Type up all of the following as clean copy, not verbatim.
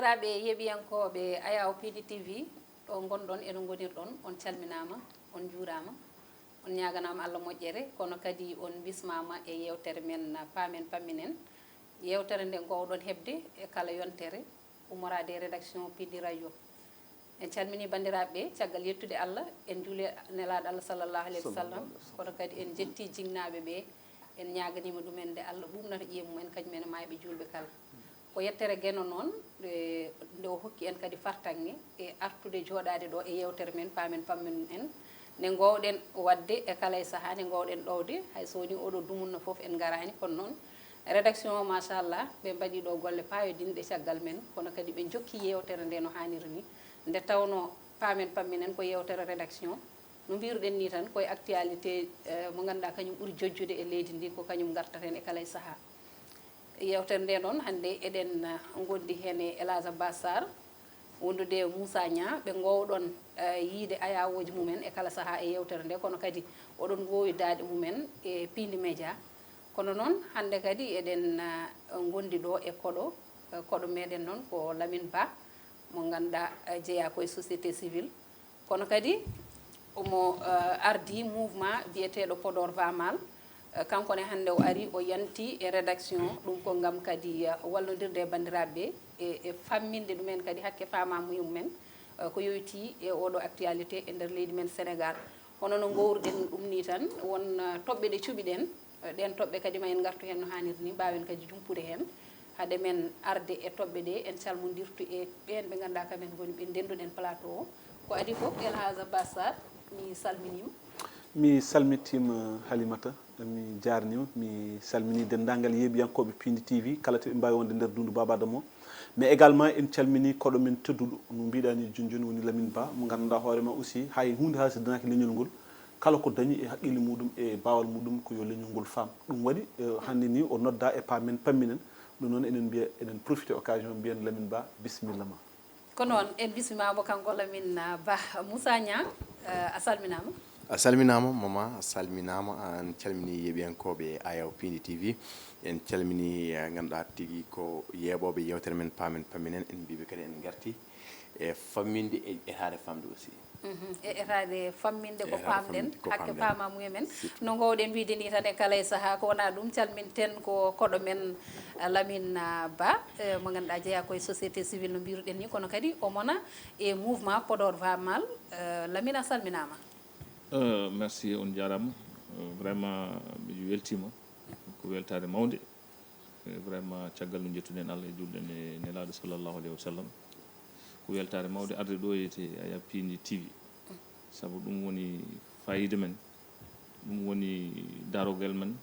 bandiraɓe yeɓiyankoɓe ayaw Piindi TV ɗo gonɗon eɗo gonirɗon on calminama on juurama on ñaganama Allah moƴƴere kono kadi on bismama e yewtere men Paamen Pamminen yewtere nde gowɗon hebde e kala yontere umorade e rédaction Piindi radio en calmini bandiraɓe caggal yettude Allah en juuli nelaɗo Allah sallllahu alayhi wa sallam kono kadi en jetti jingnaɓe ɓe en ñaganima ɗumen nde Allah ɓumnata ƴeemumen kañumen e mayɓe julɓe kala ko yettere gueno noon nde o hokki en kadi fartange e artude joɗade ɗo e yewtere men Paamen Pamminen en nde gowɗen wadde e kala e saaha nde gowɗen ɗowde hay so woni oɗo dumunno foof en garani kono noon rédaction o machallah ɓe mbaɗi ɗo golle payodinɗe caggal men kono kadi ɓe jokki yewtere nde no hanniri ni nde tawno Paamen Pamminen ko yewtere rédaction no mbiruɗen ni tan koye actualité mo ganduɗa kañum ɓuuri jojjude e leydi ndi ko kañum gartaten e kala e saaha yewtere nde noon hannde eɗen gondi hen e Elage Bassar wondude Moussa Nia ɓe gowɗon yiide ayawoji mumen e kala saaha e yewtere nde kono kadi oɗon gowi daade mumen e Piindi Média kono noon hannde kadi eɗen gondi ɗo e koɗo meɗen noon ko Lamine Ba mo ganduɗa jeeya koye société civile kono kadi omo ardi mouvement biyeteɗo Podor Vamal kankone hannde o ari o yanti e rédaction ɗum ko gam kadi wallodirde e bandiraɓeɓe e famminde ɗumen kadi hakke famamuya mumen ko yoyti e oɗo actualité e nder leydi men Sénégal hono no gowruɗen ɗum ni tan won toɓɓe ɗe cuɓiɗen ɗen toɓɓe kadi ma en gartu hen no hanniri ni mbawen kadi jumpude hen haade men arde e toɓɓe ɗe en calmodirtu e ɓen ɓe ganduɗa kamen goni ɓe ndenduɗen plateau o ko adi foof Elage Bassar mi salminima mi salmittima Halimata mi jarnima mi salmini dendagal yeeɓiyankoɓe Piindi TV kala to ɓe mbawi wonde nder dundu Baba Adama o mais également en calmini koɗo men tedduɗo no mbiɗani joni joni woni Lamine Ba mo ganduɗa hoorema aussi hay hunde haalsidanaki leñol ngol kala ko dañi e haqqille muɗum e bawal muɗum ko yo leñol ngol faam ɗum waɗi hannde ni o nodda e Paamen Pamminen ɗum noon enen mbiya eɗen profité occasion mbiyen Lamine Ba bisimilla ma ko noon en bisimamo kanko Lamine Ba Moussa Nia a salminama a salminama mama a salminama an calmini yeeɓiyankoɓe ayaw Piindi TV en calmini ganduɗa tigui ko yeeɓoɓe yewtere men Paamen Pamminen en mbiɓe kadi en garti e famminde e etade famde aussi e etade famminde ko pamɗen hakke pamamuya men no gowɗen wiide ni tan e kala e saaha ko wona ɗum calminten ko koɗo men Lamine Ba mo ganduɗa jeeya koye société civile no mbiruɗen ni kono kadi o mona e mouvement Podor Vamal Lamine a salminama merci on jarama vraiment mi weltima ko weltare mawde vraiment caggal no jettuɗen Allah e julɗen e nelaɗo sallllahu alayhi wa sallam ko weltare mawde arde ɗo yeyete aya Piindi TV saabu ɗum woni fayida men ɗum woni darogal men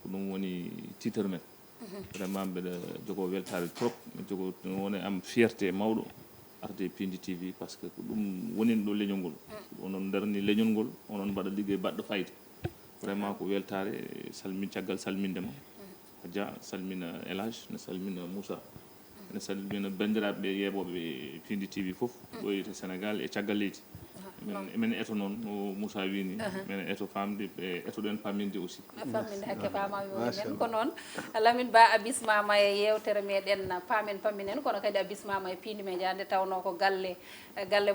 ko ɗum woni titre men vraiment mbeɗa jogo weltare trop mi jogo woni am fierté mawɗo arde Piindi TV par ce que ko ɗum woni ɗo leñol ngol onon darni leñol ngol onon mbaɗa ligguey baɗɗo fayida vraiment ko weltare salmin caggal salmindema Dia salmina Elage ne salmina Moussa ne salmina bandiraɓe yeeɓoɓe Piindi TV foof ɗo yeyete Sénégal e caggal leydi men eto noon no Moussa wini men eto famde ɓe etoɗen pamminde aussi famminde hakke pamami men ko noon Lamine Ba a bismama e yewtere meɗen Paamen Pamminen kono kadi a bismama e Piindi Média nde tawno ko galle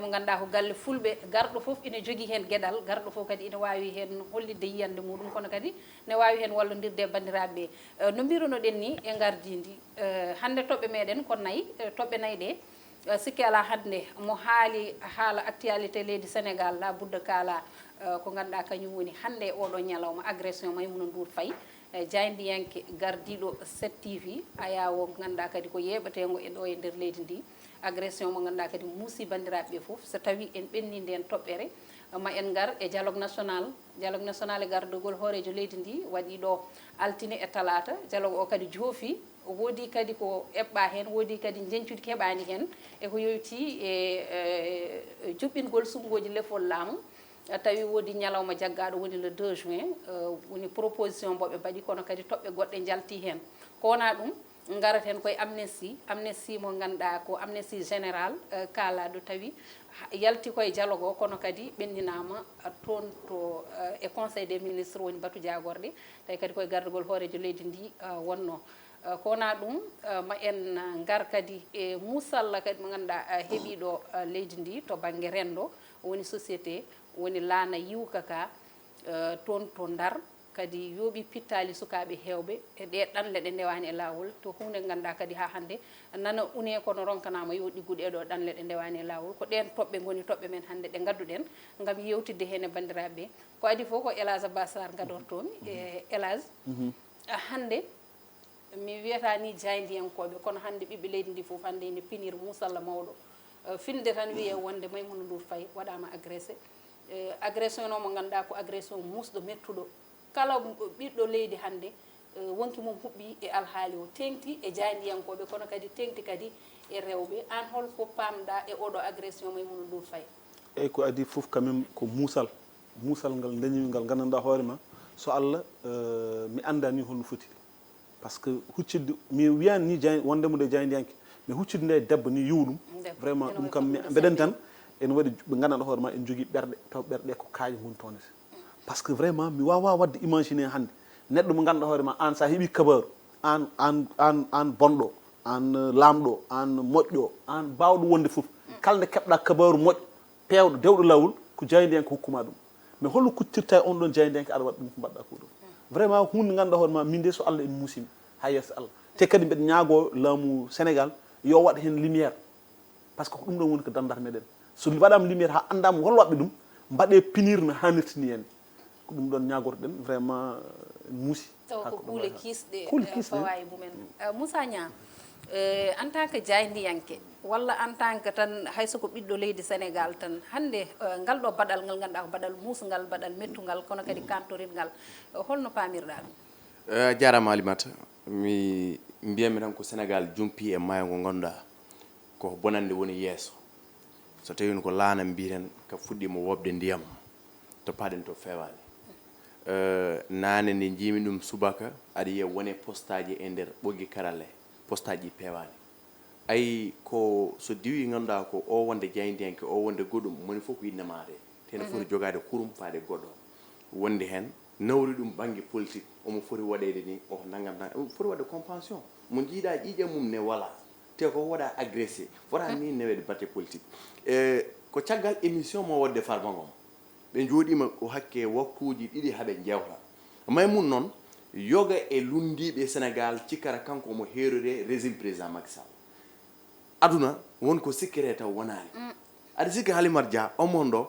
mo ganduɗa ko galle fulɓe garɗo foof ine jogui hen gueɗal garɗo foof kadi ine wawi hen hollidde yiyande muɗum kono kadi ne wawi hen wallodirde e bandiraɓeɓe no mbirunoɗen ni e gardidi hande toɓɓe meɗen ko nayyi toɓɓe nayyi ɗe sikki ala hannde mo haali haala actualité leydi Sénégal la budda kala ko ganduɗa kañum woni hannde oɗo ñalawma agression Maimouna Ndour Faye jayndiyanke gardiɗo 7TV ayawo ko ganduɗa kadi ko yeɓetego e ɗo e nder leydi ndi agression mo ganduɗa kadi muusi bandiraɓeɓe foof so tawi en ɓenni nden toɓɓere ma en gar e dialogue national e gardugol hoorejo leydi ndi waɗi ɗo altine e talata dialogue o kadi joofi woodi kadi ko eɓɓa hen woodi kadi jencudi keɓani hen eko yoyti e juɓɓingol sumgoji lefol laamu tawi woodi ñalawma jaggaɗo woni le 2 juin woni proposition mboɓe mbaɗi kono kadi toɓɓe goɗɗe jalti hen ko wona ɗum garat hen koye amnesty mo ganduɗa ko amnesty général kalaɗo tawi yalti koye dialogue o kono kadi ɓendinama toon to e conseil des ministres woni batu jagorɗe tawi kadi koye gardugol hoorejo leydi ndi wonno ko wona ɗum ma en gar kadi e musalla kadi mo ganduɗa heeɓi ɗo leydi ndi to banggue rendo woni société woni laana yiwka ka toon to Ndar kadi yooɓi pittali sukaɓe hewɓe e ɗe ɗanle ɗe ndewani e lawol to hunde ganduɗa kadi ha hande nana une kono ronkanama yo ɗiggude eɗo ɗanle ɗe ndewani e lawol ko ɗen toɓɓe goni toɓɓe men hande ɗe gadduɗen gam yewtidde hen e bandiraɓe ko adi fof ko Elage Bassar gadortomi e Elage hande mi wiyata ni jayndiyankoɓe kono hande ɓiɓɓe leydi ndi fof hande ene pinir musalla mawɗo finde tan wiye wonde Maymouna Ndour Faye waɗama agressé agression o mo ganduɗa ko agression musɗo mettuɗo kala ɓiɗɗo leydi hande wonki mum huɓɓi e alhaali o tengti e jayndiyankoɓe kono kadi tengti kadi e rewɓe an holko pamɗa e oɗo agression Maymouna Ndour Faye eyyi ko adi fof quand même ko musal ngal dañimi ngal gandanɗa hoorema so Allah mi andani holno foti par ce que huccidde mi wiyani ni wondemo de jayndiyanke mais huccidde nde debbo ni yiwɗum vraiment ɗum kam mbeɗen tan ene waɗi ɓe gandanɗa hoorema en jogui ɓerɗe taw ɓerɗe ko kaaƴe gon tonete par ce que vraiment mi wawa wadde imaginer hande neɗɗo mo ganduɗa hoorema an sa heeɓi kabaru an bonɗo an lamɗo an moƴƴo an bawɗo wonde foof kala nde keɓɗa kabaru moƴƴo pewɗo dewɗo lawol ko jayndiyanke hokkuma ɗum mais holno kuttirta e on ɗon jayndiyanke aɗa waɗa ɗum ko mbaɗɗa ko ɗum vraiment hunde ganduɗa hoorema min de so Allah en musimi ha yesso Allah te kadi mbeɗa ñaago laamu Sénégal yo waɗa hen lumiére par ce que ko ɗum ɗon woni ko dandata meɗen so waɗama lumiére ha andama hol waɓɓe ɗum mbaɗe pinir no hannirta ni hen ko ɗum ɗon ñagotoɗen vraiment muusi taw ko kuule kiisɗe fawayi mumen Moussa Niang en tant que jayndiyanke walla en tant que tan hayso ko ɓiɗɗo leydi Sénégal tan hande ngal ɗo baɗal ngal ganduɗa ko baɗal musgal baɗal mettugal kono kadi kantoringal holno pamirɗa ɗum jarama Alimata mi mbiyami tan ko Sénégal jumpi e maayo ngo ganduɗa ko bonande woni yeeso so tawi ko laana mbiten ka fuɗɗima wobde ndiyam to paɗen to fewani nane nde jimi ɗum subaka aɗa yiya wone postaji e nder ɓoggi karalle postaji ɗi pewani ayi ko so diwi ganduɗa ko o wonde jayndiyanke o wonde goɗɗum moni fof ko yinnamade tene foti jogade hurum faade goɗɗo wonde hen nawri ɗum banggue politique omo foti waɗede ni o nangam omo foti waɗde compensation mo jiiɗa ƴiƴe mum ne wala te ko waɗa agressé fota ni newede batte politique ko caggal émission mo wadde Farba Ngom ɓe jooɗima ko hakke waktuji ɗiɗi haaɓe jewta Maymouna noon yoga e lundiɓe Sénégal cikkata kanko omo heerode régime président Macky Sall aduna wonko sikkere taw wonani aɗa sikki Halimata Dia omon ɗo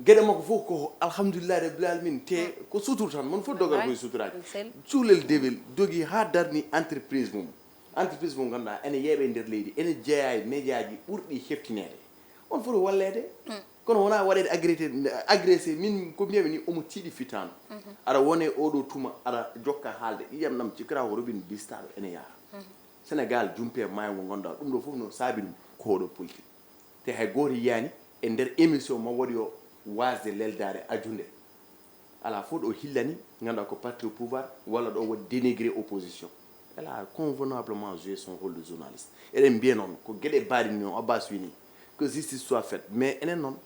gueɗe makko fof ko alhamdulillah rabbil alamin te ko sutur tan mon fof dogal koye suturaji cuulel dewel dogi ha darni entreprise mum ganduɗa ene yeeɓe nder leydi ene jeeya e média ji ɓurɗi heftinede on foti wallede kono wona waɗede agressé min ko mbiyami ni omo tiiɗi fitano aɗa wone oɗo tuma aɗa jokka haalde ƴiyam ɗam cikkata ko robine bistaɗo ene yaha Sénégal jumpe maayo ngo ganduɗa ɗum ɗo fof no saabi ɗum ko oɗo politique te hay goto yiyani e nder émission mo waɗi o wasde leldare adunde ala fof ɗo hillani ganduɗa ko parti au pouvoir walla ɗo waɗi dénigré opposition elle a convenablement joué son rôle de journaliste eɗen mbiya noon ko gueɗe mbaɗini noon Abbas wini que justice soit faite mais enen noon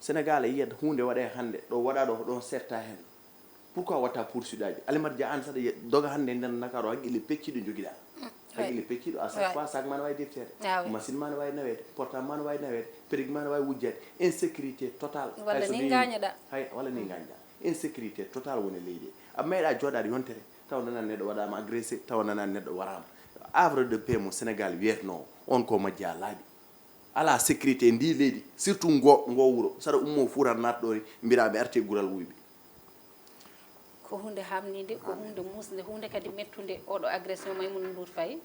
Sénégal yiyata hunde waɗe hande ɗo waɗa ɗo ɗon serta hen pourquoi watta poursuite aji Alimata Dia an saɗa doga hande nden Dakar o haqqille pecciɗo joguiɗa haqqille pecciɗo à chaque fois sac ma ne wawi deftere machine ma ne wawi nawede portable ma ne wawi nawede périg ma ne wawi wujjede insécurité totale walla ni gañaɗa hay walla ni gañaɗa insécurité totale woni leydi a meeɗa joɗade yontere taw nana neɗɗo waɗama agressé taw nana neɗɗo warama havre de paix mo Sénégal wiyetno on ko majja laaɓi ala sécurité ndi leydi surtout ngo wuro saɗa ummo fuuran natɗo ni mbiraɓe arte gural wuyɓe ko hunde hamnide ko hunde musde hunde kadi mettude oɗo agression Maymouna Ndour Faye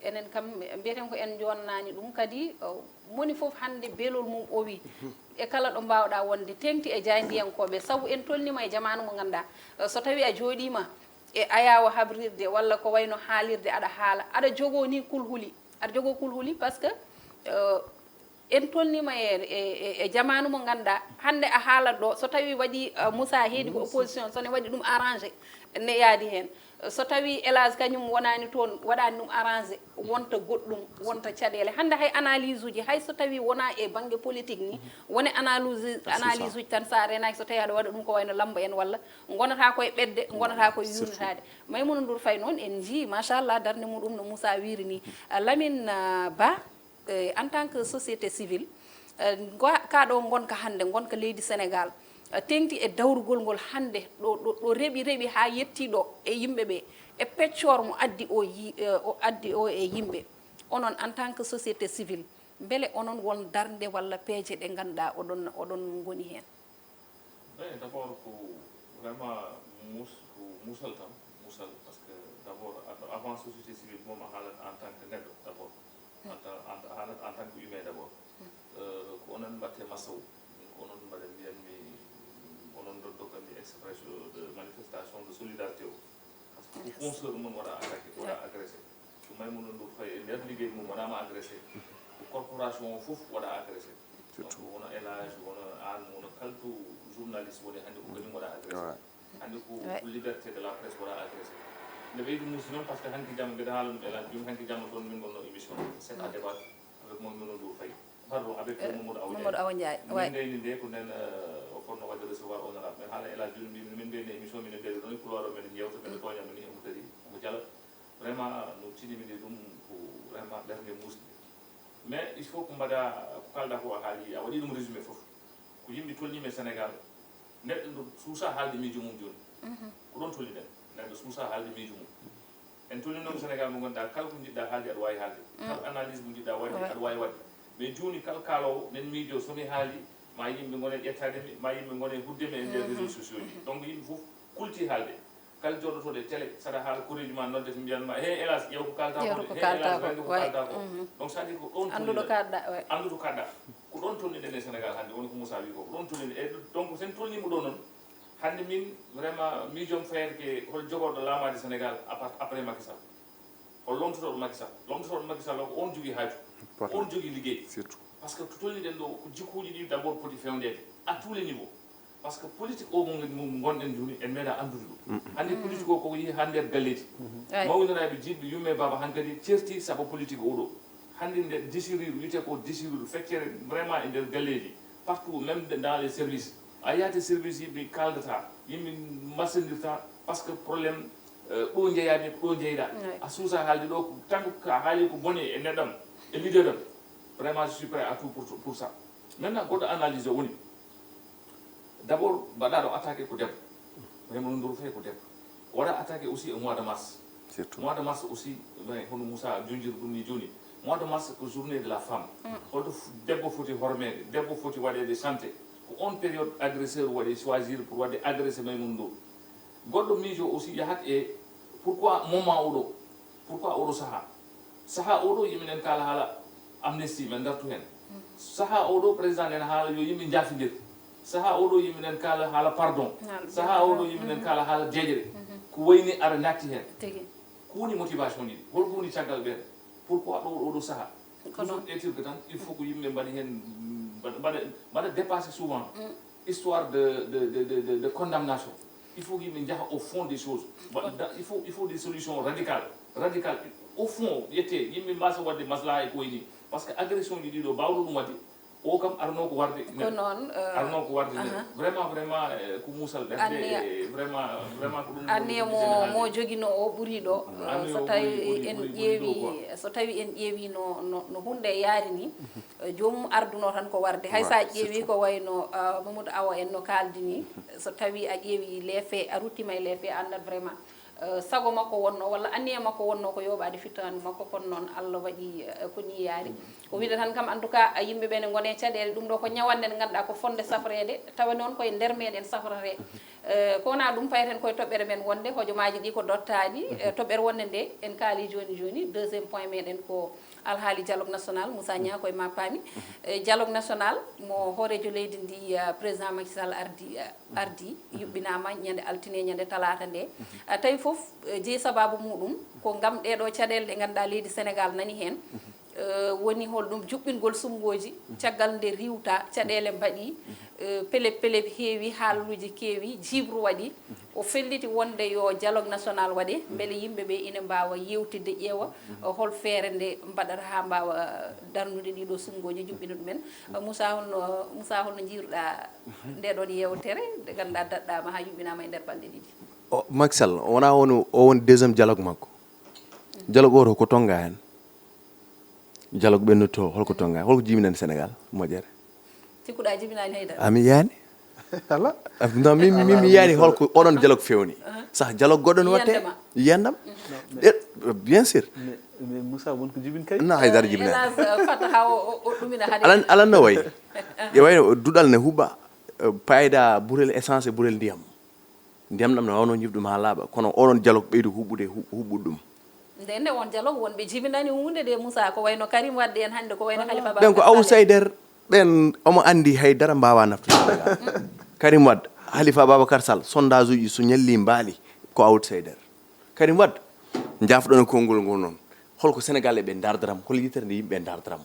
enen kam mbiyeten ko en jonnani ɗum kadi moni foof hande beelol mum o wi e kala ɗo mbawɗa wonde tengti e jayndiyankoɓe saabu en tolnima e jamanu mo ganduɗa so tawi a jooɗima e ayawa habrirde walla ko wayno haalirde aɗa haala aɗa jogo ni kulhuli aɗa jogo kulhuli par ce que en tolnima e jamanu mo ganduɗa hande a haalat ɗo so tawi waɗi Moussa heedi ko opposition sone waɗi ɗum arrangé ne yaadi hen so tawi élage kañum wonani toon waɗani ɗum arrangé wonta goɗɗum wonta caɗele hande hay analyse uji hay so tawi wona e banggue politique ni woni analyse uji tan sa renaki so tawi aɗa waɗa ɗum ko wayno lamba en walla gonata koye ɓedde gonata koye yuritade Maimouna Ndour Faye noon en jii machallah darde muɗum no Moussa wiri ni Lamine Ba en tant que société civile kaɗo gonka hande gonka leydi Sénégal tengti e dawrugol ngol hande ɗo reeɓi ha yetti ɗo e yimɓe ɓe e peccor mo addi o e yimɓe onon en tant que société civile beele onon won darde walla peeje ɗe ganduɗa oɗon goni hen d' abord ko vraiment musal tan musal par ce que d' abord avant société civile mom a haalat en tant que neɗɗo d' abord haalat en tant que humain d' abord ko onon mbatte massaw ko onon mbaɗa mbiyanmi onon dokkami expression de manifestation de solidarité o par ce que ko fonceur mum waɗa attaqué waɗa agressé ko Maimouna Ndour Faye e nder ligguey mum waɗama agressé ko corporation o fof waɗa agressé donc wono élage wono an wono kaltu journaliste woni hannde ko kañum waɗa agressé hannde ko liberté de la presse waɗa agressé nde ɓeydi musi noon par ce que hanki jamma mbiɗa haala ɗum élage jum hanki jamma toon min gonno émission c'est à débat avec Maimouna Ndour Faye pardon avec Mamadou Awa Ndiaye min gayni nde ko nden o fonno wadde recevoir honorable men haala élage joni mbimi min gayni émission minen ndewi ɗon e couloir o men jewta ɓeɗe toñama ni omo dari omo jala vraiment no tinimini ɗum ko vraiment ɓernde musde mais il faut ko mbaɗa ko kalɗa ko a haali a waɗi ɗum résumé fof ko yimɓe tolnima e Sénégal neɗɗo ɗo suusa haalde miijo mum joni ko ɗon tolniɗen neɗɗo suusa haalde miijo mum en tolninoma Sénégal mo gonɗa kala ko jiɗɗa haalde aɗa wawi haalde kala analyse mo jiɗɗa wadde aɗa wawi wadde mais joni kala kaalowo nen miijo somi haali ma yimɓe gone ƴettademi ma yimɓe gone huddemi e nder réseaux sociaux ji donc yimɓe fof kulti haalde kala joɗotoɗo e télé saɗa haala koreji ma nodde to mbiyanma he hélas ƴeew ko kalta ko he hélas wende ko kalta ko donc ça dit ko ɗon anduɗo kaɗɗa ko ɗon tolniɗen e Sénégal hannde woni ko Moussa wi ko ɗon tolniɗen e donc sen tolnima ɗo noon hannde min vraiment miijom fayede ke hol jogoɗo laamade Sénégal après Macky Sall hol lomtotoɗo Macky Sall o ko on jogui haaju on jogui liggey par ce que to tolniɗen ɗo ko jikkuji ɗi d' abord poti fewndede à tous les niveaux par ce que politique o mo gonɗen joni en meeɗa andude ɗum hannde politique o koko yeehi ha nder galleji mawniraɓe jiɗɓe yumme baba hankkadi certi saabu politique oɗo hannde nde déchirure wiyete ko déchirure feccere vraiment e nder galleji partout même dans les services a yiyate service yimɓe kaldata yimɓe massadirta par ce que probléme ɗo jeeyami ɗo jeyɗa a suusa haalde ɗo tant que a haali ko boni e neɗɗam e leader ɗam vraiment je suis prêt à tout pour ça maintenant goɗɗo analyse o woni d' abord mbaɗaɗo attaqué ko debbo Maimouna Ndour Faye ko debbo waɗa attaqué aussi e mois de mars aussi hono Moussa jonjiri ɗum ni joni mois de mars ko journée de la femme holto debbo foti hormede debbo foti waɗede santé ko on période agresseur waɗe choisir pour waɗde agressé Maimouna Ndour goɗɗo miijo aussi yahat e pourquoi moment oɗo pourquoi oɗo saaha oɗo yiminen kala haala amnesty men dartu hen saaha oɗo président nen haala yo yimɓe jaafidir saaha oɗo yiminen kala haala pardon saaha oɗo yiminen kala haala jeeƴere ko wayni ara natti hen ko woni motivation ɗiɗi holko woni caggal ɓen pourquoi ɗo oɗo saaha toujours étirde tan il faut ko yimɓe mbaɗa hen mbaɗa dépassé souvent histoire de condamnation il faut que yimɓe jaaha au fond des choses il faut des solutions radicales au fond ƴette yimɓe mbasa wadde maslaha e ko wayni par ce que agression ji ɗiɗo bawɗo ɗum wadde o kam arno ko warde arno ko warde vraiment ko muusal ɓerde vraiment ko ɗum anniya mo joguino o ɓuuri ɗo so tawi en ƴeewi no hunde yaari ni jomum arduno tan ko warde hay sa ƴeewi ko wayno Mamadou Awa en no kaldi ni so tawi a ƴeewi les faits a ruttima e les faits andat vraiment sago makko wonno walla anniya makko wonno ko yoɓade fittanu makko kono noon Allah waɗi koni yaari ko wiide tan kam en tout cas yimɓeɓe ne gone caɗele ɗum ɗo ko ñawande nde ganduɗa ko fonde safrede tawa noon koye nder meɗen safrate ko wona ɗum payten koye toɓɓere men wonde hojomaji ɗi ko dottani toɓɓere wonde nde en kaali joni deuxiéme point meɗen ko alhaali dialogue national Moussa Niang koye ma paami dialogue national mo hoorejo leydi ndi président Macky Sall ardi yuɓɓinama ñande altine ñande talata nde tawi foof jeeyi sababu muɗum ko gam ɗeɗo caɗele ɗe ganduɗa leydi Sénégal nani hen woni holɗum juɓɓingol sumgoji caggal nde riwta caɗele mbaɗi pele heewi haaluji keewi jibru waɗi o felliti wonde yo dialogue national waɗe beele yimɓe ɓe ina mbawa yewtidde ƴeewa hol feere nde mbaɗata ha mbawa darnude ɗiɗo sumgoji juɓɓina ɗumen Moussa holno jiiruɗa ndeɗon yewtere nde ganduɗa daɗɗama ha yuɓɓinama e nder balɗe ɗiɗi Macky Sall wona o woni deuxiéme dialogue makko dialogue oto ko tonga hen dialogue ɓennoto holko tonga holko jibinani Sénégal moƴere cikkuɗa jibinani haydara ami yani ala non mi yani holko oɗon dialogue fewni sah dialogue goɗɗo no watte yiyandam bien sûr mais Moussa wonko jibin kay non haydara jibinani fata ha o ɗumina hade alan no wayi e wayno duɗal ne huuɓa payda ɓurel essence e ɓurel ndiyam ndiyam ɗam ne wawno jibɗum ha laaɓa kono oɗon dialogue ɓeydi huɓɓude ɗum nde on dialogue wonɓe jibinani hunde de Moussa ko wayno Karim wadde en hande ko wayno Khalifa ɓen ko outsider ɓen omo andi haydara mbawa naftude Sénégal Karim Wade Khalifa Babacar Sall sondage uji so ñalli mbaali ko outsider Karim Wade jafɗon konngol ngol noon holko Sénégal eɓe dardaram hol yitere nde yimɓe dardaram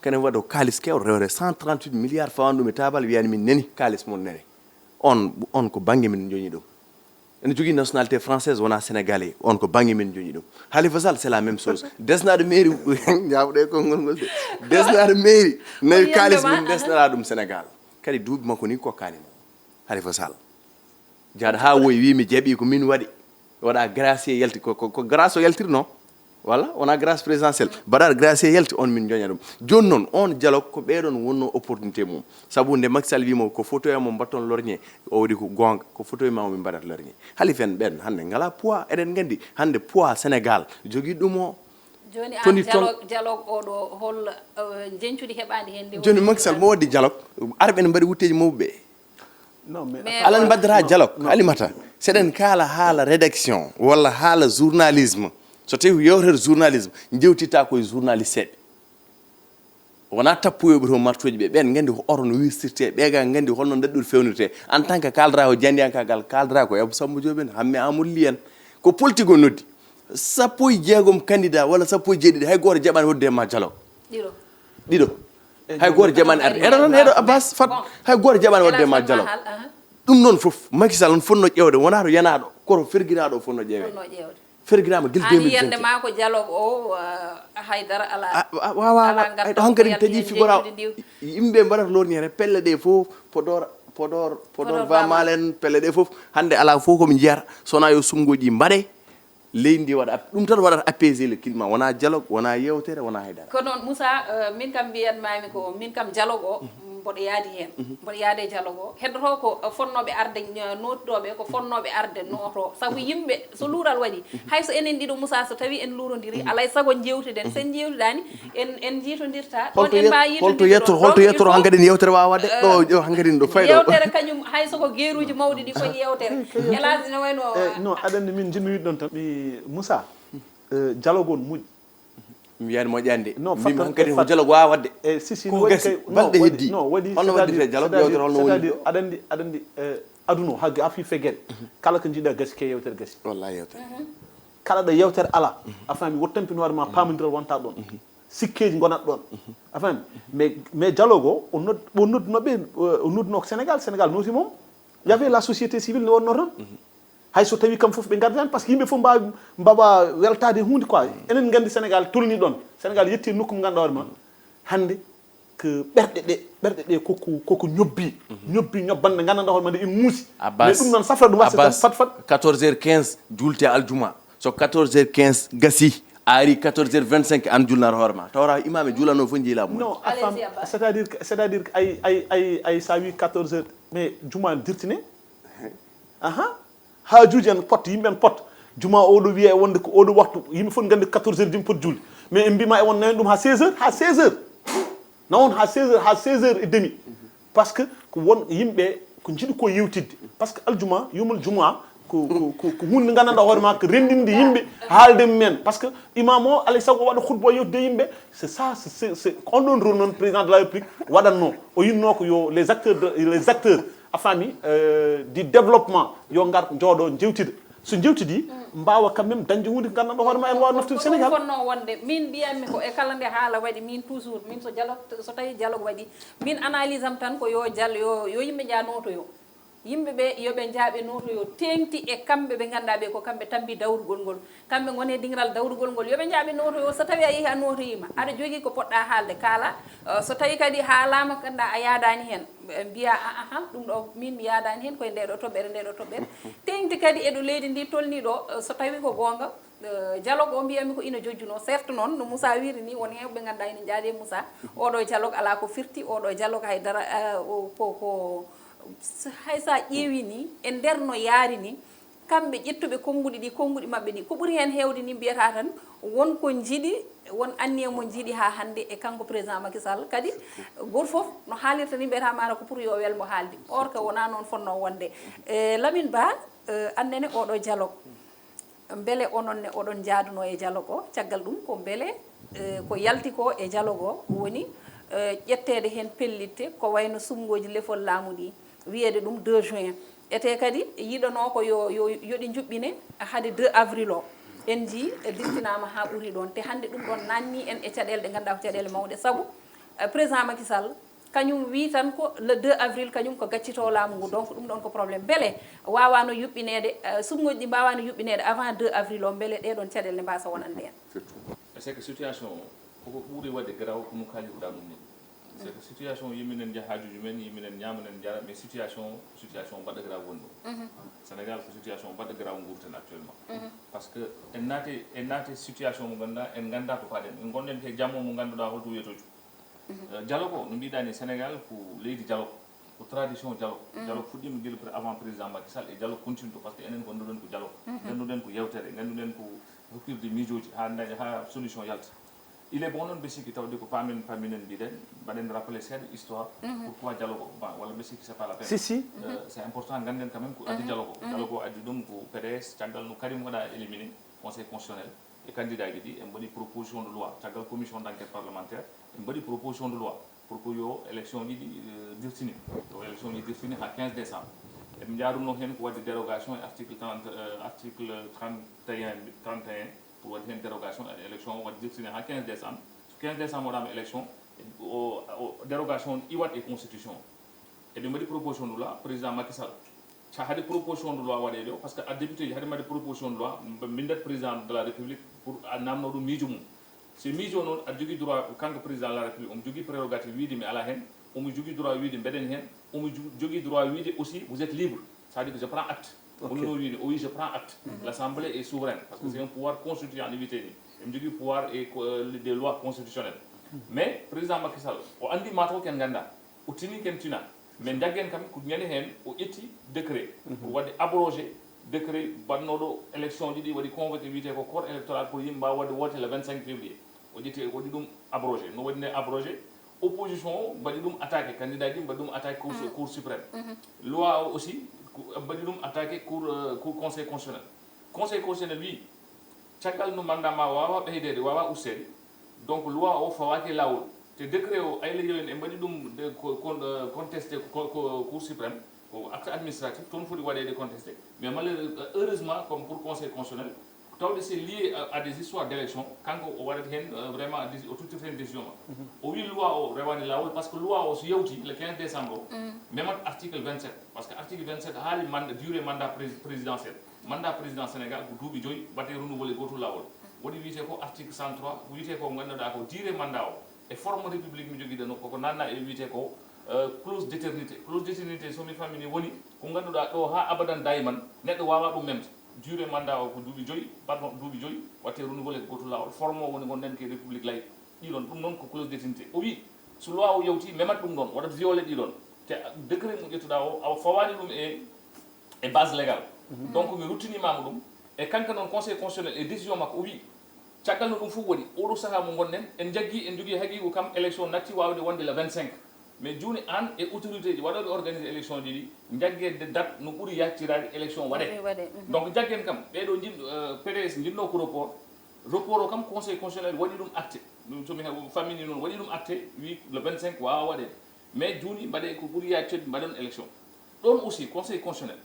Karim Wade o kalis kewɗo rewre 138 milliards fawan ɗum e tabal wiyani min neni kalis mon nene on ko banggue min joñi ɗum ene jogui nationalité française wona sénégalais on ko banggue min joñi ɗum Khalifa Sall c'est la même chose desnade mairie jawɗe konngol ngol de desnade mairie nayi kalis min desnara ɗum Sénégal kadi duuɓi makko ni kokkanimo Khalifa Sall jaaɗa ha woyi wi mi jaɓi ko min waɗi waɗa gracier yalti ko grâce o yaltiri non voilà wona grâce présidentielle mbaɗaɗa gracier yalti on min joña ɗum joni noon on dialogue ko ɓeɗon wonno opportunité mum saabu nde Macky Sall wimo ko photo mo mbatton lorñe o waɗi ko gonga ko photo ma min mbaɗata lorñe Khalifa en ɓen hande ngala poids eɗen gandi hande poids Sénégal jogui ɗum o joni an dialogue oɗo hol jencuɗi heɓani hen nde joni Macky Sall mo waddi dialogue arɓe ne mbaɗi wutteji mawɓe ɓe non mais alan mbaddata dialogue alimata seɗen kaala haala rédaction walla haala journalisme so tawi yewtere journalisme jewtitta koye journaliste eɓe wona tappoyoɓe to martoji ɓe ɓen gandi ko oto no wistirte ɓega gandi holno daɗɗude fewnirte en tant que kaldra ko jandiyankagal kaldra ko Abou Samba Diop en hamme Amadou Ly en ko politique o noddi sappo e jeegom candidat walla sappo e jeeɗiɗi hay goto jaɓani wadde e ma dialogue ɗiɗo hay goto jaɓani arde eɗo noon eɗo Abbas Fat hay goto jaɓani wadde e ma dialogue ɗum noon foof Macky Sall on fonno ƴewde wona to yanaɗo koto ferguinaɗo o fonno ƴeewede ferguinama guil 2020 yande ma ko dialogue o haydara ala wawa ɗo hankkadi taƴi figora yimɓe mbaɗata lorñere pelle ɗe fof podor vamalen pelle ɗe fof hande ala fof komi jiyata sowona yo sumgoji mbaɗe leydi ndi waɗa ɗum tan waɗata apaiser le climat wona dialogue wona yewtere wona haydara ko noon Moussa min kam mbiyatmami ko min kam dialogue o mboɗo yaadi hen mboɗo yaade dialogue o heddoto ko fonnoɓe arde nottoɓe ko fonnoɓe arde noto saabu yimɓe so luural waɗi hayso enen ɗiɗo Moussa so tawi en luurodiri alay saago jewtiden sen jewtidani en jiitodirta ɗon en mbawi holto yettoro hankkadi en yewtere wawa wadde ɗo hankkadi ɗo fayɗo yewtere kañum hayso ko gueruji mawɗi ɗi koye yewtere elage ne wayno non aɗanne min jinmi wiɗ ɗon tan ɓi Moussa dialogue on muƴ mi yiyani moƴƴande non mimi hankkadi ko dialogue wawa wadde si ko gasi balɗe heddi non waɗi holno waddite dialogue yewtere holno woni aɗandi aduna ha fi feguere kala ko jiiɗa gasi ke yewtere gasi wallahi yewtere kala ɗo yewtere ala a faami wot tampinoore ma pamodiral wonta ɗon sikkeji gonat ɗon a faami mais dialogue o o noddunoɓe o nodduno ko Sénégal noti moom y avait la société civile ne wonno toon hay so tawi kam fof ɓe gardani par ce que yimɓe fof mbawa weltade hunde quoi enen gandi Sénégal tolni ɗon Sénégal yetti nokku mo ganduɗa hoore ma hande ko ɓerɗe ɗe koko ñobbi ñobbanɗe gandanɗa hoore ma nde ina muusi mais ɗum noon safra ɗum wasa fat 14h15 juulte aljuma so 14h15 gasi ari 14h25 an julnata hoore ma tawra imam e juulano fof jiilamu non c'est-à-dire ay sa wi 14h mais juma dirtine haajuji en pot yimɓe en pot juma oɗo wiya e wonde ko oɗo waktu yimɓe fof gandi 14h jimi poti julde mais en mbima e won nani ɗum ha 16h nawon ha 16h30 par ce que ko won yimɓe ko jiiɗi ko yewtidde par ce que aljuma yumol juma ko hunde gandanɗa hoore ma ko rendinde yimɓe haalde men par ce que imam o alay saago waɗa khutba o yewtude yimɓe c'est ça c'est on ɗon rôle noon président de la république waɗatno o yinno ko yo les acteurs a faami du développement yo ngar jooɗo jewtida so jewtidi mbawa quand même dañde hunde gandanɗo hoore ma en wawa naftude sénégal fonno wonde min mbiyatmi ko e kala nde haala waɗi min toujours min so tawi dialogue waɗi min analyse am tan ko yo yimɓe jaa notoyo yimɓe ɓe yoɓe jaaɓe notoyo tengti e kamɓe ɓe ganduɗa ɓe ko kamɓe tambi dawrugol ngol kamɓe gone dingiral dawrugol ngol yoɓe jaaɓe notoyo so tawi a yeehi a notoyima aɗa jogui ko poɗɗa haalde kaala so tawi kadi haalama ganduɗa a yaadani hen mbiya ɗum ɗo min mi yaadani hen koye ndeɗo toɓɓere tengti kadi eɗo leydi ndi tolni ɗo so tawi ko gonga dialogue o mbiyami ko ina jojjuno certes noon no Moussa wiri ni won hewɓe ganduɗa ina jaade Moussa oɗo dialogue ala ko firti oɗo dialogue haydara ko hay sa ƴeewi ni e nder no yaari ni kamɓe ƴettuɓe konnguɗi maɓɓe ɗi ko ɓuri hen hewde ni mbiyata tan wonko jiiɗi won anniye mo jiiɗi ha hande e kanko président Macky Sall kadi goto foof no haalirta ni mbiyata mana ko pour yo welmo haaldi or que wona noon fonno wonde Lamine Ba annene oɗo dialogue beele ononne oɗon jaaduno e dialogue o caggal ɗum ko beele ko yalti ko e dialogue o woni ƴettede hen pellitte ko wayno sumgoji lefol laamu ɗi wiyede ɗum 2 juin ete kadi yiɗano ko yoɗi juɓɓine haade 2 avril o en jii dirtinama ha ɓuuri ɗon te hande ɗum ɗon nanni en e caɗele ɗe ganduɗa ko caɗele mawɗe saabu président Macky Sall kañum wi tan ko le 2 avril kañum ko gaccito laamu ngu donc ɗum ɗon ko probléme beele wawano yuɓɓinede sumgoji ɗi mbawano yuɓɓinede avant 2 avril o beele ɗeɗon caɗele ne mbasa wonande en c'est que situation koko ɓuuri wadde graw kono kaaliɗa ɗum ni c'est que situation yiminen jahajuji men yiminen ñamanen jara mais situation mbaɗa graw woni ɗo Sénégal ko situation mbaɗa graw gurten actuellement par ce que en naati situation mo ganduɗa en ganda to paɗen en gonɗen ke jammo mo ganduɗa holto wiyetojo dialogue o no mbiɗani Sénégal ko leydi dialogue ko tradition dialogue fuɗɗima guila avant président Macky Sall e dialogue continue to par ce que enen gonɗuɗen ko dialogue ganduɗen ko yewtere ganduɗen ko hokkirde miijoji ha solution yalta il est bon noon ɓe sikki tawde ko Paamen Pamminen mbiɗen mbaɗen rappelé seeɗa histoire pourquoi dialogue o walla ɓe sikki c'est pas la peine si c'est important ganden quand même ko addi dialogue o addi ɗum ko PDS caggal no Karim waɗa éliminé conseil constitutionnel e candidat ji ɗi en mbaɗi proposition de loi caggal commission d' enquête parlementaire en mbaɗi proposition de loi pour que yo élection ji ɗi dirtini yo élection ji dirtini ha 15 décembre eɓe jaaruno hen ko wadde dérogation e article 31 pour wadde hen dérogation à l'élection o wadde dirtini ha 15 décembre so 15 décembre waɗama élection o dérogation on iwat e constitution eɓe mbaɗi proposition de loi président Macky Sall haade proposition de loi waɗede o par ce que a député ji haade mbaɗi proposition de loi mindat président de la république pour namno ɗum miijo mum so miijo noon aɗa jogui droit kanko président de la république omo jogui prérogative wiide mi ala hen omo jogui droit wiide mbeɗen hen omo jogui droit wiide aussi vous êtes libre ça dit que je prends acte wonno wiide o wi je prends acte l'assemblée est souveraine parce que c'est un pouvoir constituant no wiyete ni emi jogui pouvoir et des lois constitutionnelles mais président Macky Sall o andi mataw ken ganda o tini ken tina mais jaggen kam ko ñande hen o ƴetti décret pour wadde abrogé décret bannoɗo élection ji ɗi waɗi convoqué wiyete ko corps électoral pour yimɓe mbawa wadde wote le 25 février o ƴetti waɗi ɗum abrogé no waɗi nde abrogé opposition o mbaɗi ɗum attaqué candidat ji mbaɗi ɗum attaqué cour suprême loi o aussi mbaɗi ɗum attaqué cour conseil constitutionnel wi caggal no mandat ma wawa ɓeydede wawa ustede donc loi o fawaki lawol te décret o ayla yewen e mbaɗi ɗum contesté cour suprême ko acte administratif toon foti waɗede contesté mais heureusement comme pour conseil constitutionnel tawde c'est lié à des histoires d'élection kanko o waɗat hen vraiment o tuttirta hen décision ma o wi loi o rewani lawol par ce que loi o so yawti le 15 décembre o memat article 27 par ce que article 27 haali durée mandat présidentiel mandat président Sénégal ko duuɓi 5 batte renouvelé goto lawol woɗi wiyete ko article 103 wiyete ko ganduɗa ko durée mandat o e forme république mi joguiɗen o koko nanna e wiyete ko clause d'éternité somi famini woni ko ganduɗa ɗo ha abadan dayman neɗɗo wawa ɗum memta durée mandat o ko duuɓi 5 pardon duuɓi 5 watte renouvelé goto lawol forme o woni gonɗen ke république lay ɗiɗon ɗum noon ko clause d'éternité o wi so loi o yawti memat ɗum ɗon waɗat violé ɗiɗon te décret mo ƴettuɗa o awa fawani ɗum e base légale donc mi ruttinimama ɗum e kanka noon conseil constitutionnel e décision makko o wi caggal no ɗum fof waɗi oɗo saaha mo gonɗen en jogui haqiqu kam élection natti wawde wonde le 25 mais joni an e autorité ji waɗoɓe organisé élection ji ɗi jaggede date no ɓuuri yactirade élection waɗe donc jaggen kam ɓeɗo PDS jinno ko report o kam conseil constitutionnel waɗi ɗum acté somi famille noon waɗi ɗum acté wi le 25 wawa waɗede mais joni mbaɗe ko ɓuuri yaccede mbaɗon élection ɗon aussi conseil constitutionnel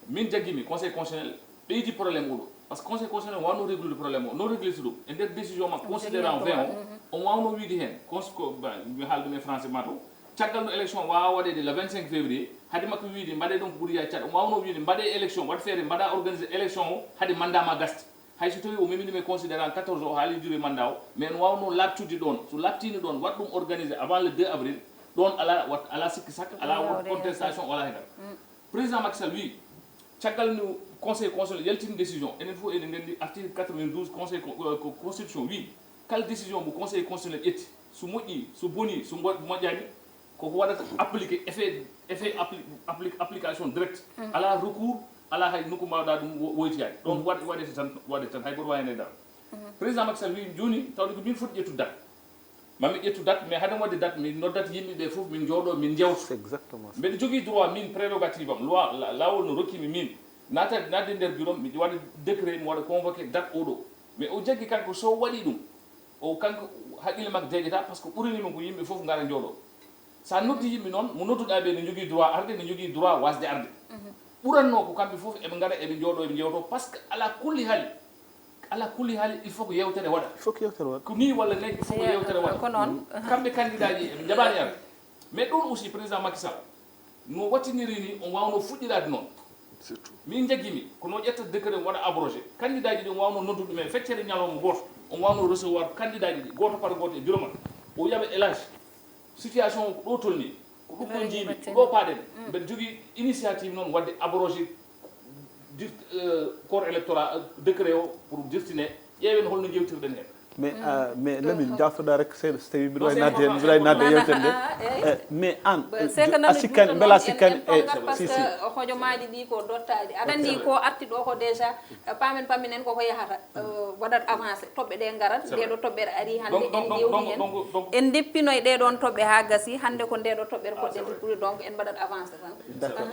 min jaggimi conseil constitutionnel ɓeydi probléme oɗo parce que conseil constitutionnel wano régler le problème non régler tout et des décisions ma considérant 20 on wano wiidi hen mi haalde me français mato caggal no élection wawa waɗede le 25 février hade makko wiide mbaɗe ɗon ko ɓuuri ya caɗ o wawno wiide mbaɗe élection waɗa feere mbaɗa organiser élection o hade mandat ma gasti hay so tawi o memini considérant 14 o haali durée mandat o mais en wawno labtude ɗon so labtini ɗon waɗa ɗum organiser avant le 2 avril ɗon ala sikki sak ala contestation wala hen président Macky Sall wi caggal no conseil constitutionnel yaltini décision enen fof eɗen ndendi article 92 conseil constitution wi kala décision mo conseil constitutionnel ƴetti so moƴƴi so boni so moƴƴani koko waɗata appliqué effet application direct ala recours ala hay nokku mbawɗa ɗum woytiyade ɗon waɗete tan hay goto wawi hen dara président Macky Sall wi joni tawde ko min foti ƴettu date mami ƴettu date mais haɗen wadde date min noddat yimɓeɓe fof min jooɗo min jewto mbeɗa jogui droit min prérogative am loi lawol no rokkimi min nadde nder bureau mi waɗa décret mi waɗa convoqué date oɗo mais o jaggi kanko so waɗi ɗum o kanko haqqille makko deƴƴata par ce que ɓuranima ko yimɓe fof gara jooɗo sa noddi yimɓe noon mo nodduɗa ɓe ne jogui droit arde ne jogui droit wasde arde ɓuranno ko kamɓe fof eɓe gara eɓe jooɗo eɓe jewto par ce que ala kulli haali il faut ko yewtere waɗa ko ni walla nayi il faut ko yewtere waɗa ko noon kamɓe candidat ji eɓe jaɓani arde mais ɗon aussi président Macky Sall no wattiniri ni on wawno fuɗɗirade noon min jaggimi kono ƴetta décret waɗa abrogé candidat ji ɗi on wawno noddude ɗumen feccere ñalawma goto on wawno recevoir candidat ji ɗi goto par goto e bureau ma o yaɓa élage situation ko ɗo tolni ko ɗum ko jiimi ko ɗo paaɗen mbeɗa jogui initiative noon wadde abrogé corps électoral décret o pour dirtine ƴeewen holno jewtirɗen hen mais Lamine jaftoɗa rek seeɗa so tawi mbiɗa wawi nadde yewtere nde mais an a sikkani beela sikkani par ce que hojomaji ɗi ko dottaji aɗa andi ko arti ɗo ko déjà pamminen koko yahata waɗat avancé toɓɓe ɗe garat ndeɗo toɓɓere ari hande en jewti hen en deppinoye ɗeɗon toɓɓe ha gasi hande ko ndeɗo toɓɓere poɗɗen deppude donc en mbaɗat avancé tan